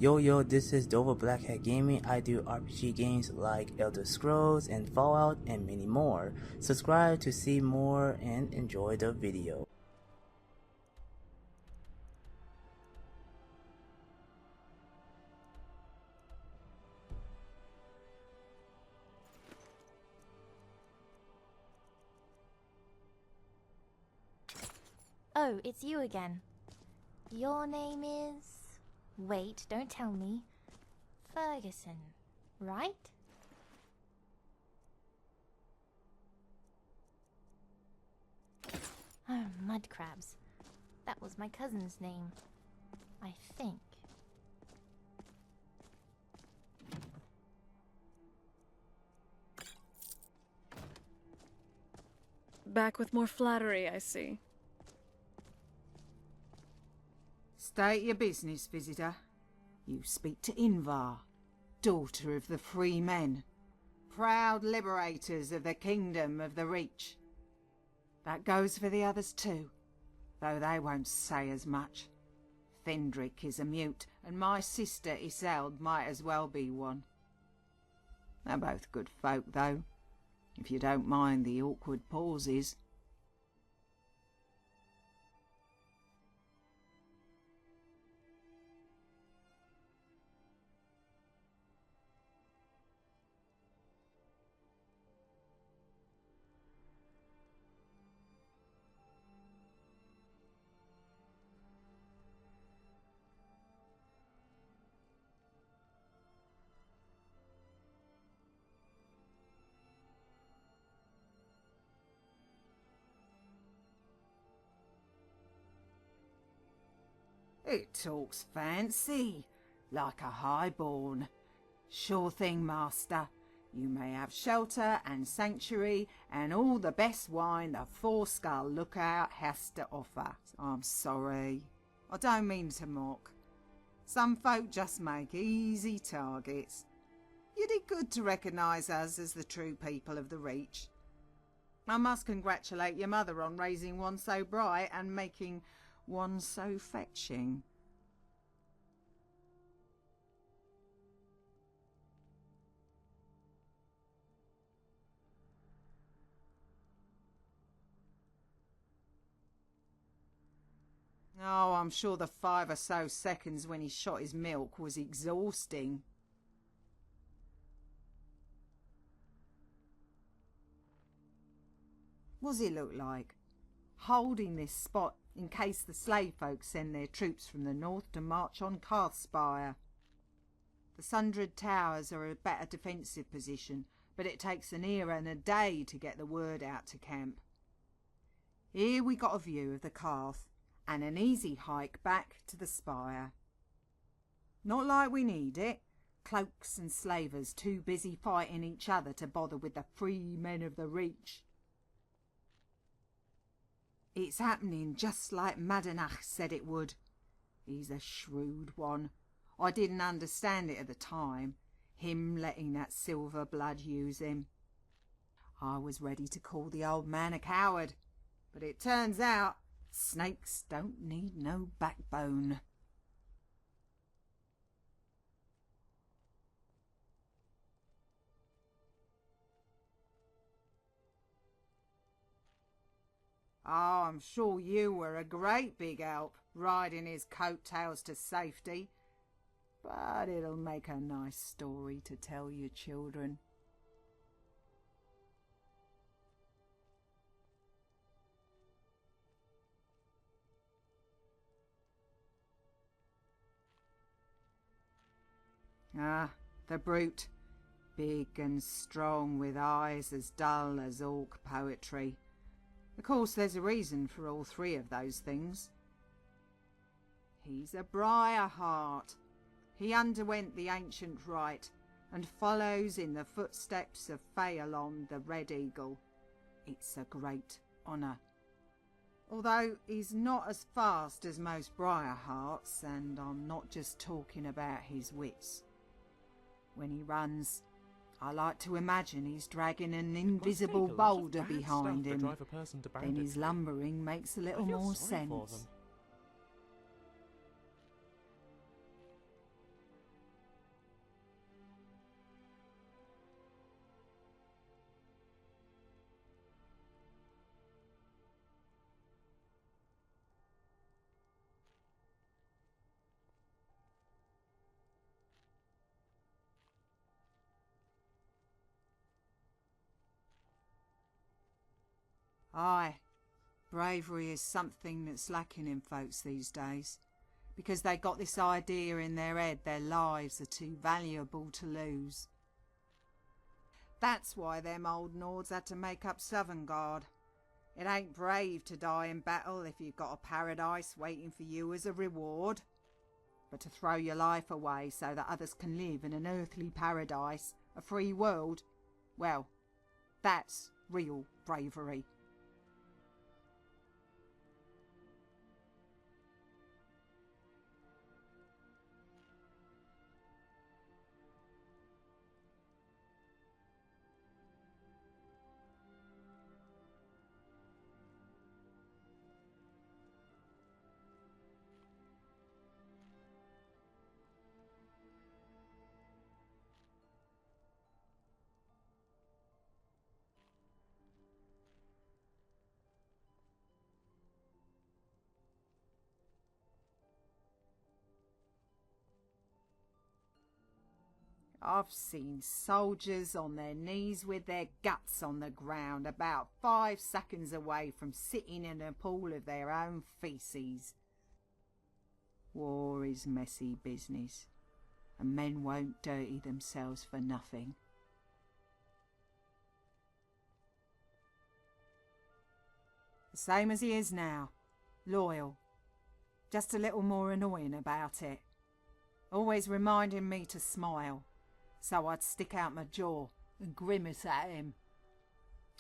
Yo, this is Dova Blackhat Gaming. I do RPG games like Elder Scrolls and Fallout and many more. Subscribe to see more and enjoy the video. Oh, it's you again. Your name is... Wait, don't tell me. Ferguson, right? Oh, mud crabs. That was my cousin's name, I think. Back with more flattery, I see. State your business, visitor. You speak to Invar, daughter of the free men, proud liberators of the kingdom of the Reach. That goes for the others too, though they won't say as much. Fendrick is a mute, and my sister Isolde might as well be one. They're both good folk, though, if you don't mind the awkward pauses. It talks fancy, like a highborn. Sure thing, master. You may have shelter and sanctuary and all the best wine the Four Skull Lookout has to offer. I'm sorry. I don't mean to mock. Some folk just make easy targets. You did good to recognise us as the true people of the Reach. I must congratulate your mother on raising one so bright and making one so fetching. Oh, I'm sure the 5 or so seconds when he shot his milk was exhausting. What's he look like? Holding this spot in case the slave folk send their troops from the north to march on Carthspire. The Sundred Towers are a better defensive position, but it takes an era and a day to get the word out to camp. Here we got a view of the Carth and an easy hike back to the spire. Not like we need it. Cloaks and slavers too busy fighting each other to bother with the free men of the Reach. It's happening just like Madanach said it would. He's a shrewd one. I didn't understand it at the time, him letting that silver blood use him. I was ready to call the old man a coward, but it turns out snakes don't need no backbone. Oh, I'm sure you were a great big help, riding his coattails to safety. But it'll make a nice story to tell your children. Ah, the brute. Big and strong with eyes as dull as orc poetry. Of course, there's a reason for all 3 of those things. He's a Briarheart. He underwent the ancient rite and follows in the footsteps of Phaelon the Red Eagle. It's a great honour. Although he's not as fast as most Briarhearts, and I'm not just talking about his wits. When he runs, I like to imagine he's dragging an invisible boulder behind him. Then his lumbering makes a little more sense. Aye, bravery is something that's lacking in folks these days, because they got this idea in their head their lives are too valuable to lose. That's why them old Nords had to make up Southern Guard. It ain't brave to die in battle if you've got a paradise waiting for you as a reward. But to throw your life away so that others can live in an earthly paradise, a free world, well, that's real bravery. I've seen soldiers on their knees with their guts on the ground about 5 seconds away from sitting in a pool of their own feces. War is messy business, and men won't dirty themselves for nothing. The same as he is now, loyal, just a little more annoying about it, always reminding me to smile. So I'd stick out my jaw and grimace at him.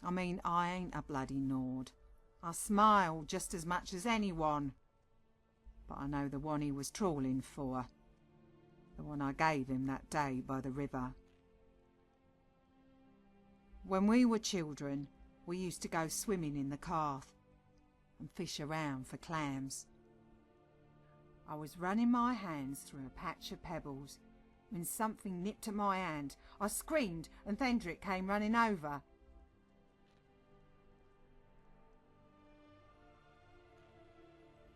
I mean, I ain't a bloody Nord. I smile just as much as anyone. But I know the one he was trawling for. The one I gave him that day by the river. When we were children, we used to go swimming in the Carth and fish around for clams. I was running my hands through a patch of pebbles when something nipped at my hand. I screamed and Thendrick came running over.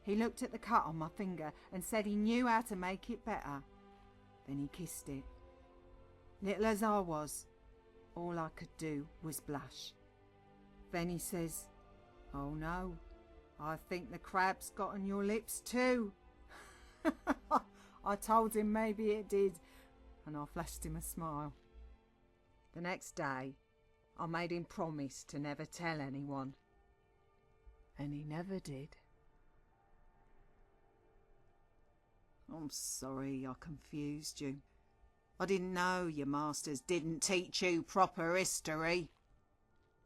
He looked at the cut on my finger and said he knew how to make it better. Then he kissed it. Little as I was, all I could do was blush. Then he says, "Oh no, I think the crab's got on your lips too." I told him maybe it did, and I flashed him a smile. The next day, I made him promise to never tell anyone. And he never did. I'm sorry I confused you. I didn't know your masters didn't teach you proper history.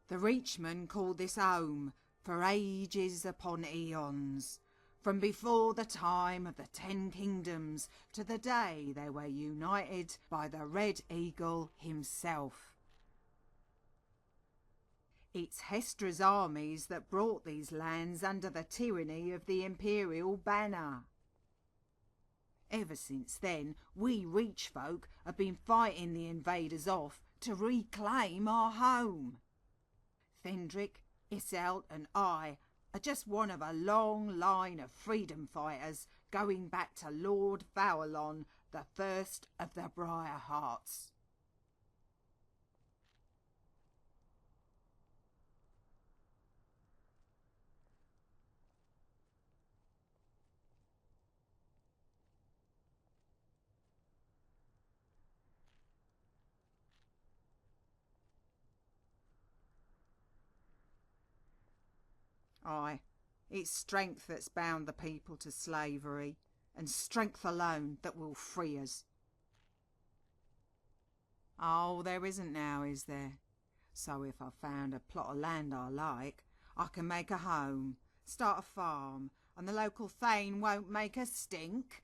The Reachmen called this home for ages upon eons, from before the time of the 10 Kingdoms to the day they were united by the Red Eagle himself. It's Hestra's armies that brought these lands under the tyranny of the Imperial banner. Ever since then, we Reach folk have been fighting the invaders off to reclaim our home. Thendrick, Iselt and I are just one of a long line of freedom fighters going back to Lord Fowlon, the first of the Briarhearts. Aye, it's strength that's bound the people to slavery, and strength alone that will free us. Oh, there isn't now, is there? So if I found a plot of land I like, I can make a home, start a farm, and the local thane won't make a stink.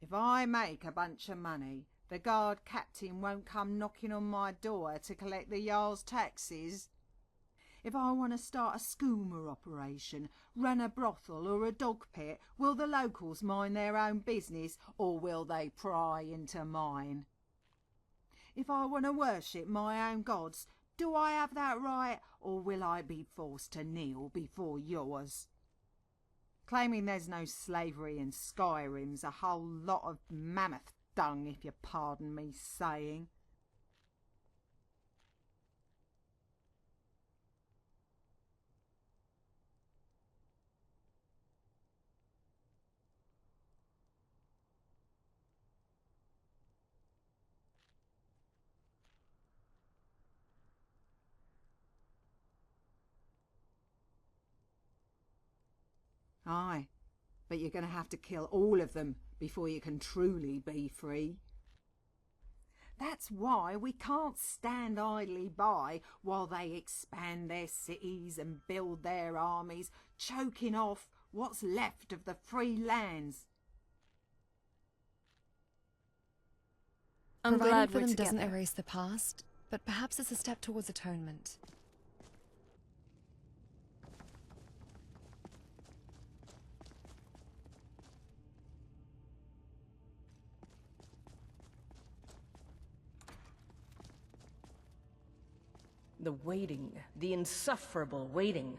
If I make a bunch of money, the guard captain won't come knocking on my door to collect the Jarl's taxes. If I want to start a schooner operation, run a brothel or a dog pit, will the locals mind their own business or will they pry into mine? If I want to worship my own gods, do I have that right or will I be forced to kneel before yours? Claiming there's no slavery in Skyrim's a whole lot of mammoth dung, if you pardon me saying. Aye, but you're going to have to kill all of them before you can truly be free. That's why we can't stand idly by while they expand their cities and build their armies, choking off what's left of the free lands. I'm Providing glad for we're them doesn't together. erase the past, but perhaps it's a step towards atonement. The waiting, the insufferable waiting.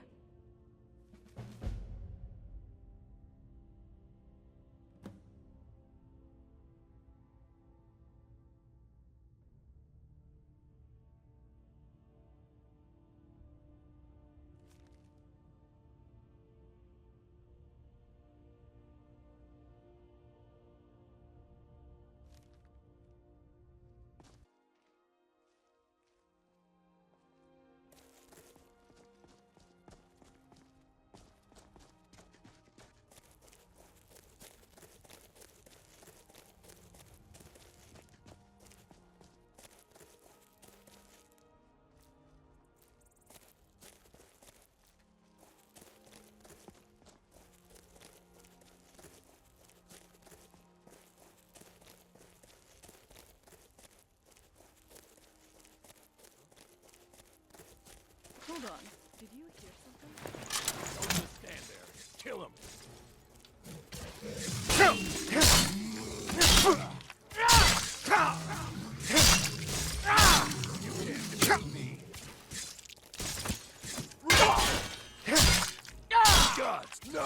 Hold on. Did you hear something? Don't just stand there. Kill him. You can't defeat me. Gods, no.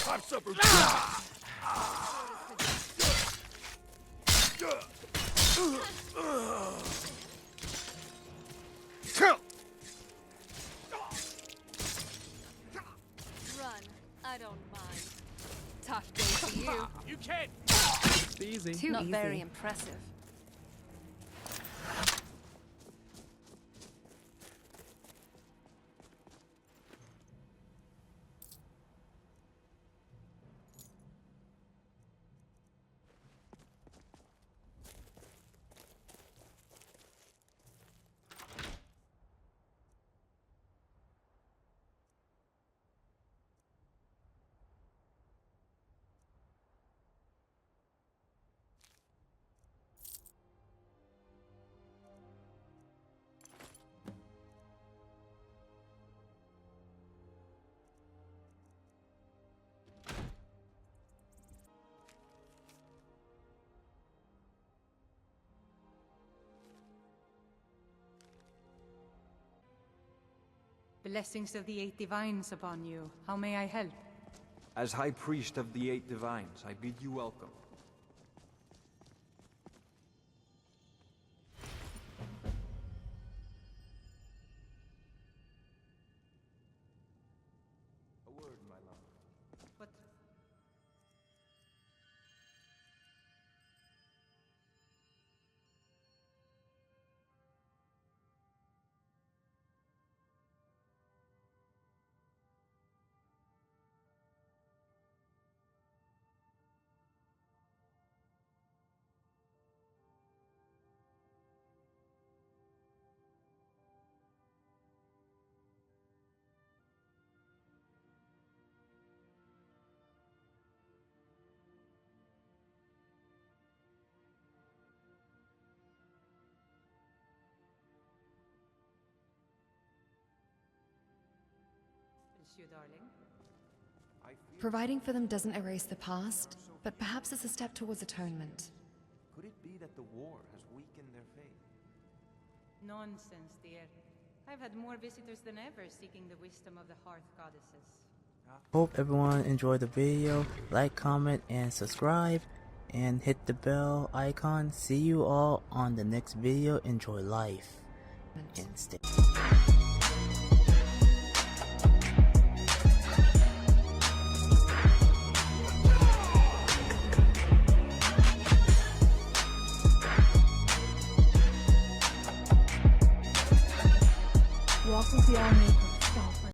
I've suffered. Run. I don't mind. Tough day for you. You can't. Too Not easy. very impressive. Blessings of the Eight Divines upon you. How may I help? As High Priest of the Eight Divines, I bid you welcome. A word, my love. What? It's you, darling. I fear Providing for them doesn't erase the past, but perhaps it's a step towards atonement. Could it be that the war has weakened their faith? Nonsense, dear. I've had more visitors than ever seeking the wisdom of the Hearth Goddesses. Hope everyone enjoyed the video. Like, comment, and subscribe. And hit the bell icon. See you all on the next video. Enjoy life. And stay.